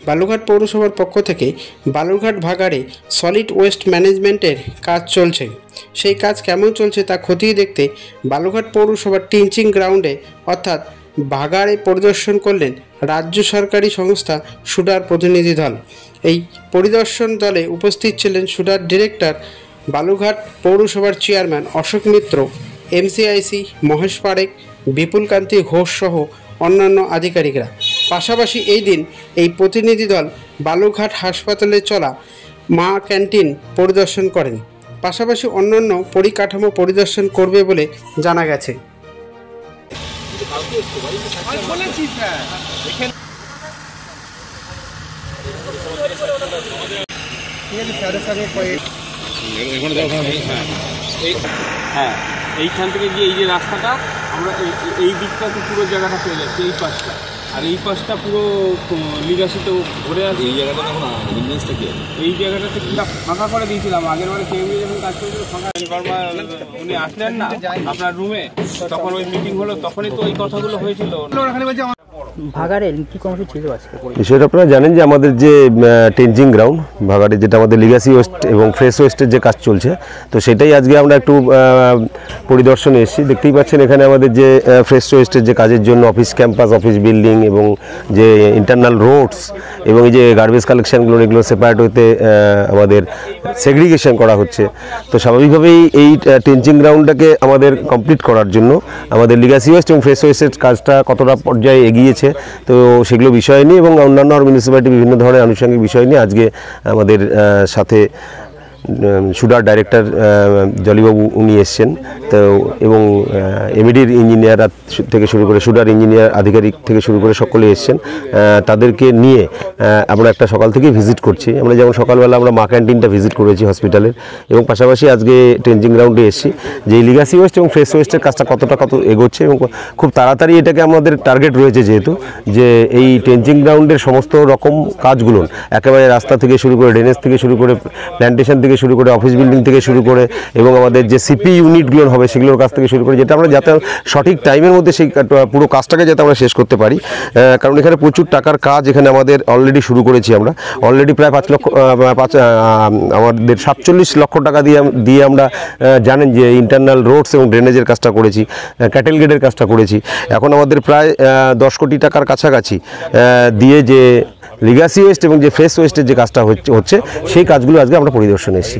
বালুরঘাট পৌরসভার পক্ষ থেকে বালুরঘাট ভাগাড়ে সলিড ওয়েস্ট ম্যানেজমেন্টের কাজ চলছে। সেই কাজ কেমন চলছে তা খতিয়ে দেখতে বালুরঘাট পৌরসভার টিচিং গ্রাউন্ডে অর্থাৎ ভাগাড়ে পরিদর্শন করলেন রাজ্য সরকারি সংস্থা সুডার প্রতিনিধি দল। এই পরিদর্শন দলে উপস্থিত ছিলেন সুডার ডিরেক্টর, বালুরঘাট পৌরসভার চেয়ারম্যান অশোক মিত্র, এমসিআইসি মহেশ পারেখ, বিপুল কান্তি ঘোষ সহ অন্যান্য আধিকারিকরা। পাশাপাশি এই দিন এই প্রতিনিধি দল বালুরঘাট হাসপাতালে চলা মা ক্যান্টিন পরিদর্শন করেন। পাশাপাশি অন্যান্য পরিকাঠামো পরিদর্শন করবে বলে জানা গেছে। হ্যাঁ, এইখান থেকে গিয়ে এই যে রাস্তাটা আমরা এই দিকটা তো পুরো জায়গাটা পেয়ে যাচ্ছে, এই পাশটা, আর এই পাশটা পুরো লিগাসিতে ভরে আছে। এই জায়গাটা তখন এই জায়গাটাতে ফাঁকা করে দিয়েছিলাম আগের বারে কেউ যখন কাজ করেছিল ফাঁকা। উনি আসলেন না আপনার রুমে, তখন ওই মিটিং হলো, তখনই তো ওই কথাগুলো হয়েছিল। ভাগাড়ে কি কর্মসূচি ছিল আজকে? বিষয়টা আপনারা জানেন যে আমাদের যে টেঞ্জিং গ্রাউন্ড ভাগাড়ে, যেটা আমাদের লিগাসি ওয়েস্ট এবং ফ্রেশ ওয়েস্টের যে কাজ চলছে, তো সেটাই আজকে আমরা একটু পরিদর্শনে এসেছি। দেখতেই পাচ্ছেন এখানে আমাদের যে ফ্রেশ ওয়েস্টের যে কাজের জন্য অফিস ক্যাম্পাস, অফিস বিল্ডিং এবং যে ইন্টারনাল রোডস এবং এই যে গার্বেজ কালেকশানগুলো, এগুলো সেপারেট হতে আমাদের সেগ্রিগেশন করা হচ্ছে। তো স্বাভাবিকভাবেই এই টেঞ্জিং গ্রাউন্ডটাকে আমাদের কমপ্লিট করার জন্য আমাদের লিগাসি ওয়েস্ট এবং ফ্রেশ ওয়েস্টের কাজটা কতটা পর্যায়ে এগিয়েছে, তো সেগুলো বিষয় নিয়ে এবং অন্যান্য মিউনিসিপ্যালিটি বিভিন্ন ধরনের আনুষঙ্গিক বিষয় নিয়ে আজকে আমাদের সাথে সুডার ডাইরেক্টর জলিবাবু উনি এসছেন। তো এবং এমইডির ইঞ্জিনিয়ার থেকে শুরু করে সুডার ইঞ্জিনিয়ার আধিকারিক থেকে শুরু করে সকলে এসছেন। তাদেরকে নিয়ে আমরা একটা সকাল থেকেই ভিজিট করছি। আমরা যেমন সকালবেলা আমরা মা ক্যান্টিনটা ভিজিট করেছি হসপিটালের, এবং পাশাপাশি আজকে টেঞ্জিং গ্রাউন্ডে এসেছি যে লিগাসি ওয়েস্ট এবং ফ্রেশ ওয়েস্টের কাজটা কত এগোচ্ছে এবং খুব তাড়াতাড়ি এটাকে আমাদের টার্গেট রয়েছে, যেহেতু যে এই টেঞ্জিং গ্রাউন্ডের সমস্ত রকম কাজগুলো একেবারে রাস্তা থেকে শুরু করে, ড্রেনেজ থেকে শুরু করে, প্ল্যান্টেশন থেকে শুরু করে, অফিস বিল্ডিং থেকে শুরু করে এবং আমাদের যে সিপি ইউনিটগুলো হবে সেগুলোর কাছ থেকে শুরু করে, যেটা আমরা যাতে সঠিক টাইমের মধ্যে সেই পুরো কাজটাকে যাতে আমরা শেষ করতে পারি। কারণ এখানে প্রচুর টাকার কাজ এখানে আমাদের অলরেডি শুরু করেছি। আমরা অলরেডি প্রায় 5 লক্ষ আমাদের 47 লক্ষ টাকা দিয়ে আমরা জানেন যে ইন্টারনাল রোডস এবং ড্রেনেজের কাজটা করেছি, ক্যাটেল গেটের কাজটা করেছি। এখন আমাদের প্রায় 10 কোটি টাকার কাছাকাছি দিয়ে যে লিগাসি ওয়েস্ট এবং যে ফ্রেশ ওয়েস্টের যে কাজটা হচ্ছে সেই কাজগুলো আজকে আমরা পরিদর্শনে এসেছি।